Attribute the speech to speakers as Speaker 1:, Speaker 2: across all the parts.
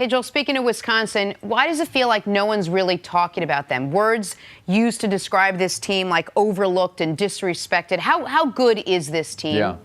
Speaker 1: Hey, Joel, speaking of Wisconsin, why does it feel like no one's really talking about them? Words used to describe this team like overlooked and disrespected. How good is this team?
Speaker 2: Yeah.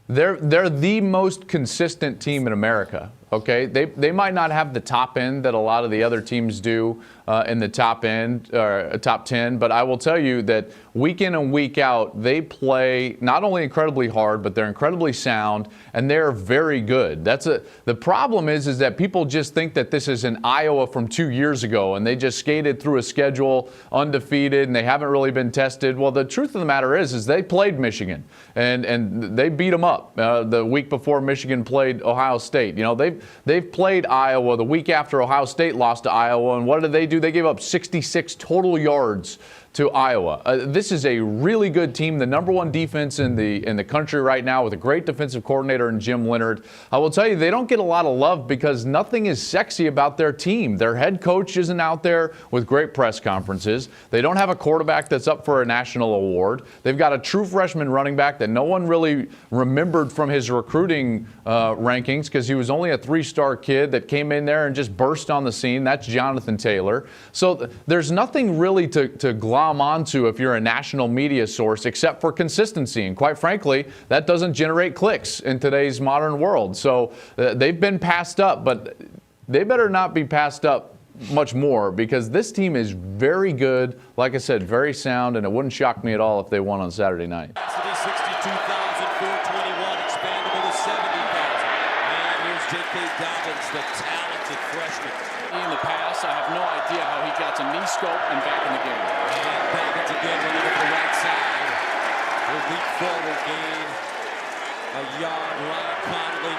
Speaker 2: They're the most consistent team in America. Okay, they might not have the top end that a lot of the other teams do in the top end or top 10, but I will tell you that week in and week out they play not only incredibly hard, but they're incredibly sound and they're very good. The problem is that people just think that this is an Iowa from 2 years ago and they just skated through a schedule undefeated and they haven't really been tested. Well, the truth of the matter is they played Michigan and they beat them up the week before Michigan played Ohio State. You know, they've played Iowa the week after Ohio State lost to Iowa, and what did they do? They gave up 66 total yards to Iowa. This is a really good team, the number one defense in the country right now with a great defensive coordinator in Jim Leonhard. I will tell you, they don't get a lot of love because nothing is sexy about their team. Their head coach isn't out there with great press conferences. They don't have a quarterback that's up for a national award. They've got a true freshman running back that no one really remembered from his recruiting rankings because he was only a three-star kid that came in there and just burst on the scene. That's Jonathan Taylor. So there's nothing really to glom onto if you're a national media source except for consistency, and quite frankly that doesn't generate clicks in today's modern world. So they've been passed up, but they better not be passed up much more because this team is very good, like I said, very sound, and it wouldn't shock me at all if they won on Saturday night.
Speaker 3: 62,421 expandable to 70,000. And here's J.K. Dobbins, the talented freshman.
Speaker 4: In the pass, I have no idea how he got to knee scope and back in the game.
Speaker 3: And Dobbins again running to the right side. He'll leap forward, gain a yard. Ryan Conley.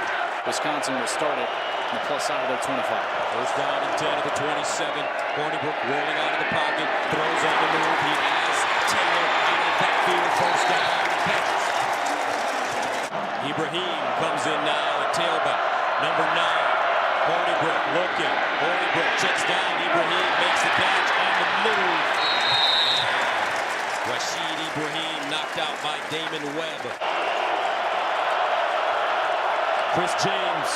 Speaker 4: Wisconsin will start it on the plus side of their 25.
Speaker 3: First down and 10 at the 27. Hornibrook rolling out of the pocket. Throws on the move. He has Taylor out of that field. First down and catches. Ibrahim comes in now at tailback. Number 9. Hornibrook looking. Hornibrook checks down. Ibrahim makes the catch on the move. Rashid Ibrahim knocked out by Damon Webb. Chris James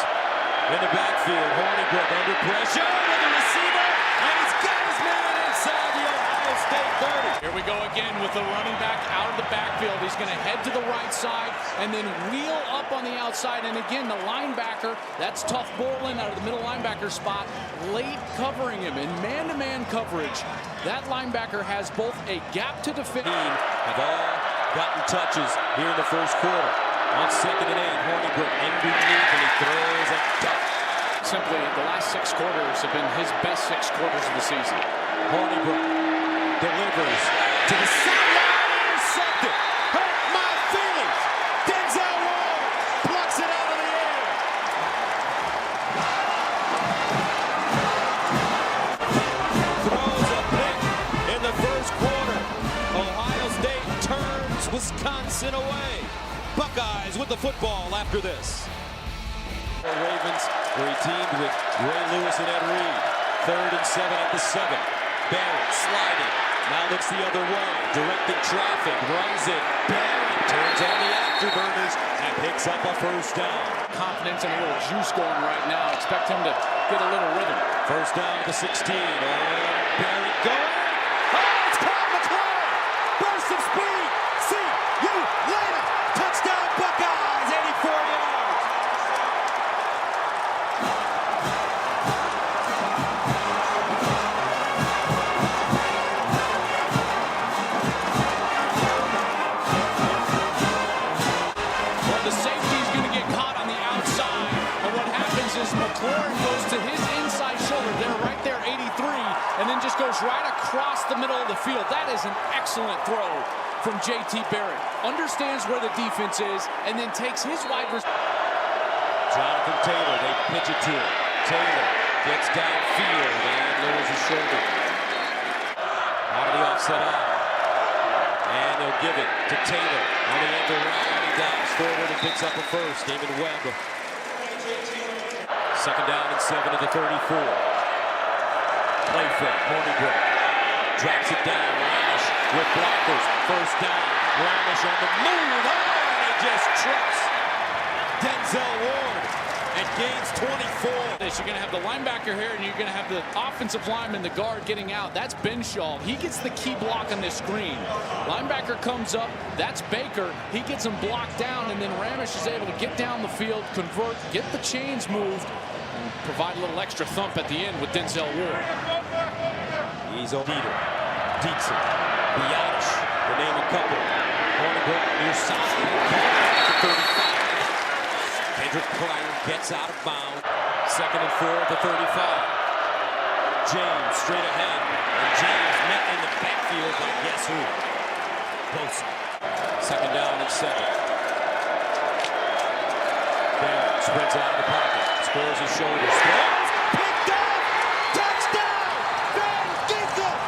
Speaker 3: in the backfield. Hornibrook under pressure with the receiver, and he's got his man inside the Ohio State 30.
Speaker 4: Here we go again with the running back out of the backfield. He's going to head to the right side and then wheel up on the outside. And again, the linebacker, that's Tough Borland out of the middle linebacker spot, late covering him in man-to-man coverage. That linebacker has both a gap to defend.
Speaker 3: Have all gotten touches here in the first quarter. On 2nd and 8, Hornibrook underneath, and he throws a duck.
Speaker 4: Simply, the last 6 quarters have been his best 6 quarters of the season.
Speaker 3: Hornibrook delivers to the sideline, intercepted. Hurt my feelings. Denzel Ward plucks it out of the air. Throws a pick in the first quarter. Ohio State turns Wisconsin away. Buckeyes with the football after this. Ravens, where he teamed with Ray Lewis and Ed Reed. 3rd and 7 at the 7. Barrett sliding. Now looks the other way. Directing traffic. Runs it. Barrett turns on the afterburners and picks up a first down.
Speaker 4: Confidence and a little juice going right now. Expect him to get a little rhythm.
Speaker 3: First down to 16. Barrett going. Oh, it's Kyle McClure. Burst of speed. See you later. Touchdown Buckeyes. 84 yards.
Speaker 4: McLaurin goes to his inside shoulder. They're right there, 83, and then just goes right across the middle of the field. That is an excellent throw from J.T. Barrett. Understands where the defense is, and then takes his wide receiver.
Speaker 3: Jonathan Taylor, they pitch it to him. Taylor gets downfield and lowers his shoulder. Out of the offset eye. And they'll give it to Taylor on the end around. He dives forward and picks up a first. Damon Webb. 2nd down and 7 at the 34. Play fake. Hornibrook drops it down. Ramish with blockers. First down. Ramish on the move. Oh, and he just trips Denzel Ward. and gains 24.
Speaker 4: You're going to have the linebacker here, and you're going to have the offensive lineman, the guard, getting out. That's Benshaw. He gets the key block on this screen. Linebacker comes up. That's Baker. He gets him blocked down, and then Ramish is able to get down the field, convert, get the chains moved, and provide a little extra thump at the end with Denzel Ward.
Speaker 3: He's a leader. Dietzen, Bianish, the name a couple. On the ground, near side. At the 35. Kendrick Pryor gets out of bounds. 2nd and 4 at the 35. James straight ahead. And James met in the backfield by guess who? Bosa. 2nd down and 7. Barrett spreads out of the pocket. Squares his shoulders. Throws. Picked up. Touchdown. Van Ginkel.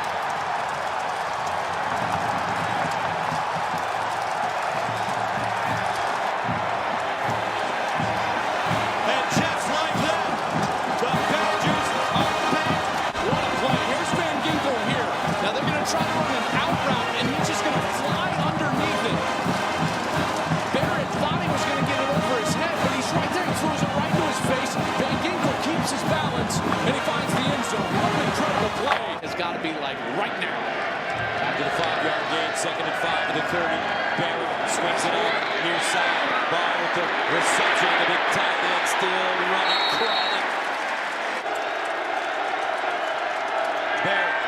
Speaker 3: And just like that, the Badgers are back.
Speaker 4: What a play. Here's Van Ginkel here. Now they're going to try to run an out route, and he's just going to fly underneath it. Barrett thought he was going to get it over his head, but he's right there. He throws it right to his face. Van Ginkel keeps his balance, and he finds the end zone. What an incredible play. It's got to be like right now.
Speaker 3: After the 5-yard gain, 2nd and 5 to the 30. Barrett swings it out near side. Ball with the reception. The big tight end still running, crawling. Barrett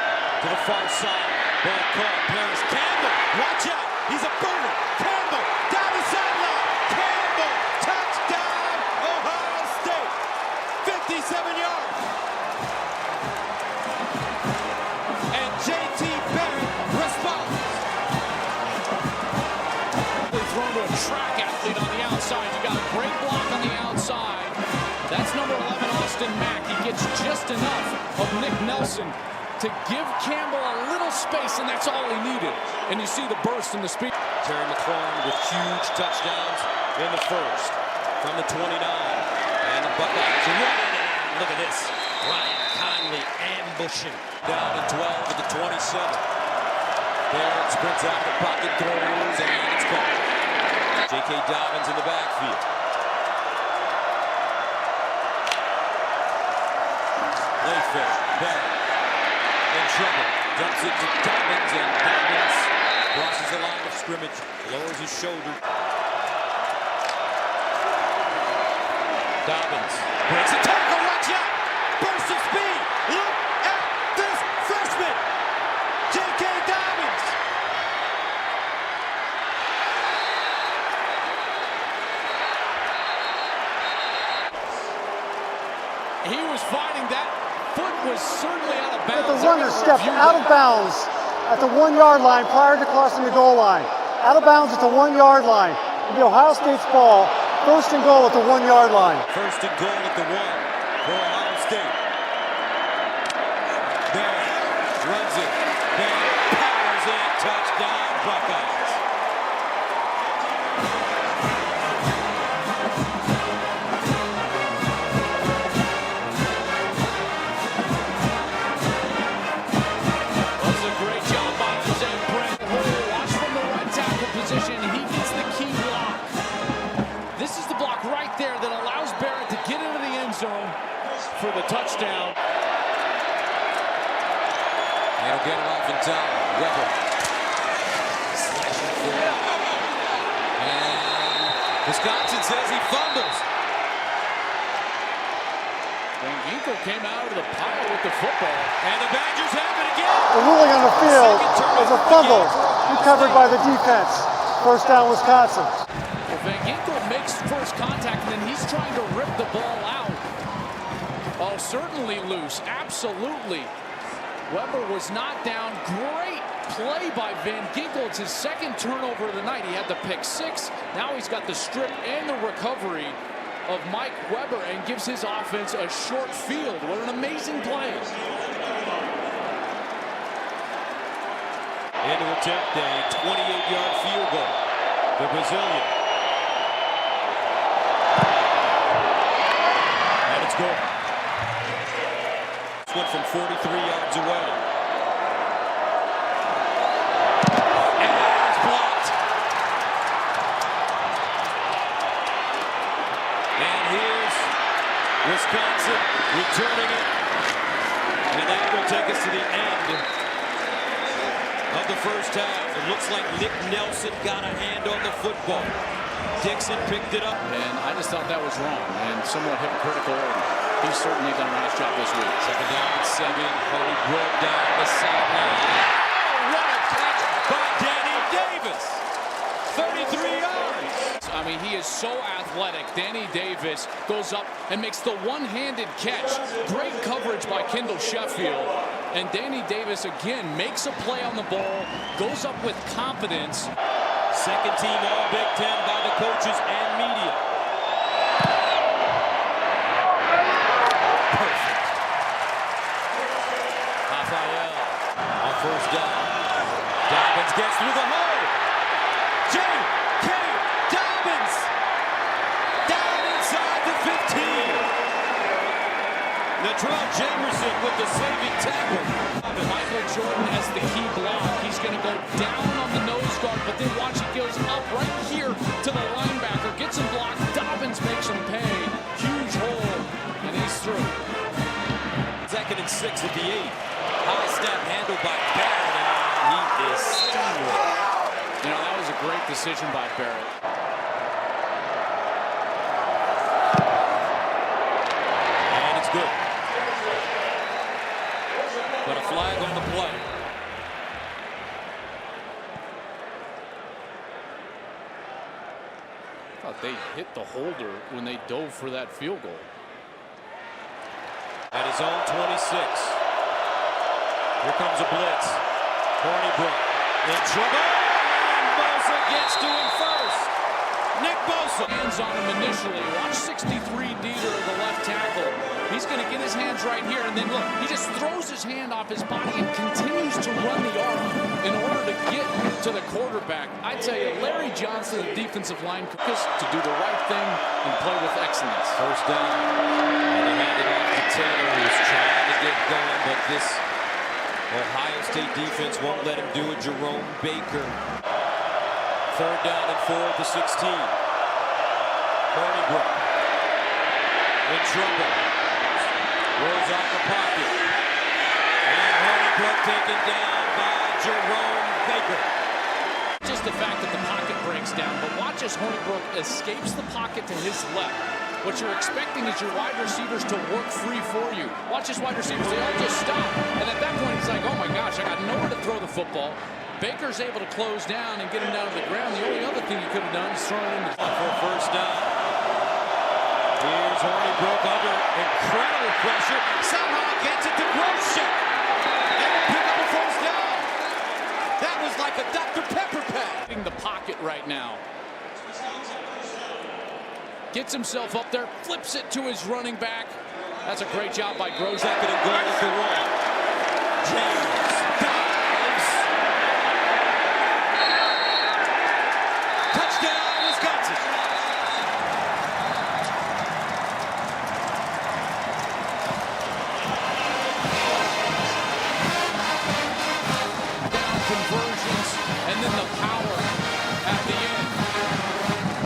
Speaker 3: to the far side. Ball caught. Paris Campbell. Watch out. He's a burner. Campbell down the sideline. Campbell. Touchdown. Ohio State. 57 yards. And J.T. Barrett responds.
Speaker 4: Thrown to a track athlete on the outside. You got a great block on the outside. That's number 11, Austin Mack. He gets just enough of Nick Nelson to give Campbell a little space, and that's all he needed. And you see the burst and the speed.
Speaker 3: Terry McLaurin with huge touchdowns in the first from the 29. And the Buckeyes running in. Look at this. Ryan Conley ambushing down to 12 at the 27. Barrett sprints out of the pocket, throws, and it's caught. J.K. Dobbins in the backfield. Layfair, Barrett in trouble. Dumps it to Dobbins, and Dobbins crosses the line of scrimmage, lowers his shoulder. Dobbins breaks a tackle, watch out! Burst of speed! Look at this freshman! J.K. Dobbins!
Speaker 4: He was fighting that. Foot was certainly out of bounds.
Speaker 5: The runner stepped out of bounds at the 1-yard line prior to crossing the goal line. Out of bounds at the 1-yard line. It'll be Ohio State's ball. 1st and goal at the 1-yard line.
Speaker 3: 1st and goal at the 1 for Ohio State. Barrett runs it. Barrett powers in. Touchdown, Buckeyes.
Speaker 4: That's a great job by Jose Brent. Watch from the right tackle position. He gets the key block. This is the block right there that allows Barrett to get into the end zone for the touchdown.
Speaker 3: And he'll get it off in time. Weber. Slashing forward. And Wisconsin says he fumbles.
Speaker 4: Van Ginkel came out of the pile with the football.
Speaker 3: And the Badgers have it again.
Speaker 5: The ruling on the field was a fumble recovered by the defense. 1st down, Wisconsin.
Speaker 4: Well, Van Ginkel makes first contact, and then he's trying to rip the ball out. Oh, certainly loose. Absolutely. Weber was knocked down. Great play by Van Ginkel. It's his 2nd turnover of the night. He had the pick 6. Now he's got the strip and the recovery of Mike Weber and gives his offense a short field. What an amazing play.
Speaker 3: And to attempt a 28-yard field goal. The Brazilian. And it's good. This went from 43 yards away. And it's blocked. And here's returning it. And that will take us to the end of the first half. It looks like Nick Nelson got a hand on the football. Dixon picked it up.
Speaker 4: And I just thought that was wrong and somewhat hypocritical. He's certainly done a nice job this week.
Speaker 3: Second down and 7. Cody broke down the sideline. Oh, what a catch by Danny Davis. 33 yards.
Speaker 4: I mean, he is so athletic. Danny Davis goes up and makes the one-handed catch. Great coverage by Kendall Sheffield. And Danny Davis, again, makes a play on the ball, goes up with confidence.
Speaker 3: Second team All Big Ten by the coaches and media. Perfect. Raphael on first down. Dobbins gets through the hole. J.K. Dobbins down inside the 15. Latrell Jamerson with the saving tackle.
Speaker 4: Michael Jordan has the key block. He's going to go down on the nose guard, but then watch, he goes up right here to the linebacker, gets him blocked. Dobbins makes him pay. Huge hole, and he's through.
Speaker 3: Second and 6 at the 8. High snap handled by Barrett, and he is steamrolled.
Speaker 4: You know, that was a great decision by Barrett.
Speaker 3: And it's good. But a flag on the play.
Speaker 4: I thought they hit the holder when they dove for that field goal.
Speaker 3: At his own 26. Here comes a blitz. Hornibrook in trouble. And Bosa gets to him first. Nick Bosa.
Speaker 4: Hands on him initially. Watch 63 Dieter, the left tackle. He's going to get his hands right here, and then look, he just throws his hand off his body and continues to run the arm in order to get to the quarterback. I tell you, Larry Johnson, the defensive line coach, to do the right thing and play with excellence.
Speaker 3: First down. And they hand it off to Taylor, who's trying to get going, but this Ohio State defense won't let him do it. Jerome Baker. Third down and 4 at the 16. Hornibrook in trouble. Rolls out the pocket. And Hornibrook taken down by Jerome Baker.
Speaker 4: Just the fact that the pocket breaks down, but watch as Hornibrook escapes the pocket to his left. What you're expecting is your wide receivers to work free for you. Watch his wide receivers, they all just stop. And at that point, he's like, oh my gosh, I got nowhere to throw the football. Baker's able to close down and get him down to the ground. The only other thing he could have done is throw it in the
Speaker 3: for a first down. Here's Hornibrook under incredible pressure. Somehow gets it to Groshek. And pick up a first down. That was like a Dr. Pepper pack.
Speaker 4: in the pocket right now. Gets himself up there, flips it to his running back. That's a great job by Groshek.
Speaker 3: Second and goal at the one. James dives. Touchdown, Wisconsin.
Speaker 4: Down conversions, and then the power at the end.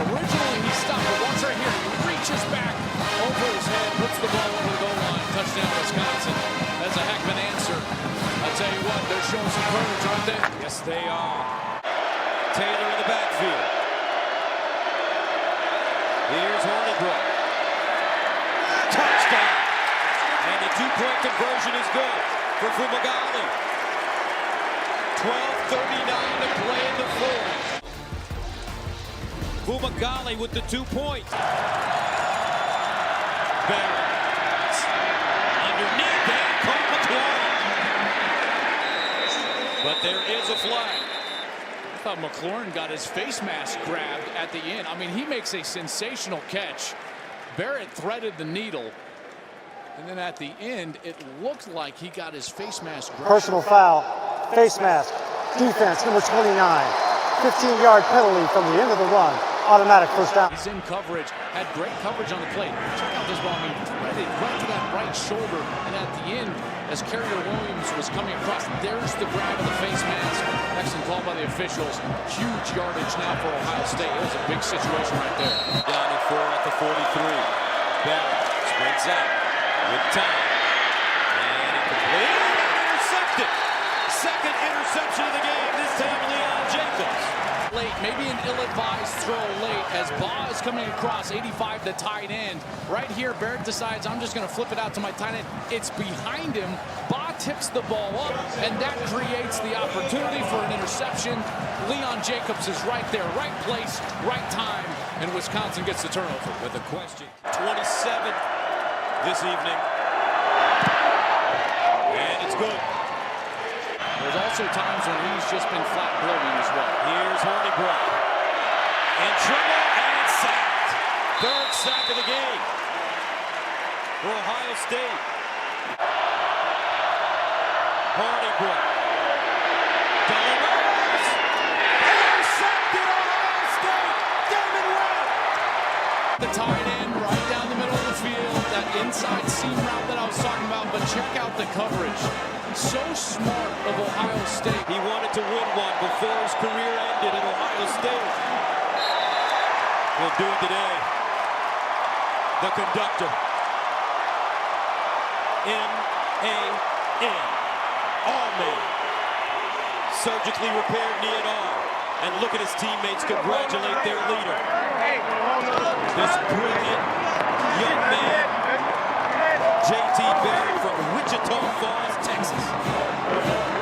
Speaker 4: Originally he stopped, but once right here, he reaches back over his head, puts the ball over the goal line. Touchdown, Wisconsin. That's a heck of an answer. I tell you what, they're showing some courage, aren't they?
Speaker 3: Yes, they are. Taylor in the backfield. Here's Hornibrook. Touchdown. And the two-point conversion is good for Fumagalli. 12:39 to play in the fourth. Fumagalli with the 2-point. Barrett. Underneath and caught McLaurin. But there is a flag.
Speaker 4: I thought McLaurin got his face mask grabbed at the end. I mean, he makes a sensational catch. Barrett threaded the needle. And then at the end, it looked like he got his face mask grabbed.
Speaker 5: Personal foul, face mask, defense, number 29. 15-yard penalty from the end of the run. Automatic first down.
Speaker 4: He's in coverage, had great coverage on the plate. Check out this ball, I mean, threaded right to that right shoulder. And at the end, as Carrier Williams was coming across, there's the grab of the face mask. Excellent call by the officials. Huge yardage now for Ohio State. It was a big situation right there.
Speaker 3: Down and 4 at the 43. Barrett sprints out. With time. And incomplete. Intercepted. Second interception of the game. This time Leon Jacobs.
Speaker 4: Late, maybe an ill-advised throw late as Baugh is coming across 85, the tight end. Right here, Barrett decides I'm just going to flip it out to my tight end. It's behind him. Baugh tips the ball up, and that creates the opportunity for an interception. Leon Jacobs is right there, right place, right time, and Wisconsin gets the turnover.
Speaker 3: With a question. 27 this evening. And it's good.
Speaker 4: There's also times when he's just been flat blowing as well.
Speaker 3: Here's Hornibrook. In trouble and sacked. Third sack of the game for Ohio State. Hornibrook. Delivers. Intercepted Ohio State. Damon Webb.
Speaker 4: The tight end right down the middle of the field. That inside seam route that I was talking about. But check out the coverage. So smart of Ohio State.
Speaker 3: He wanted to win one before his career ended at Ohio State. He'll do it today. The conductor. M.A.N. All-man. Surgically repaired knee and arm. And look at his teammates congratulate their leader. This brilliant young man, J.T. Barrett from Wichita Falls, Texas.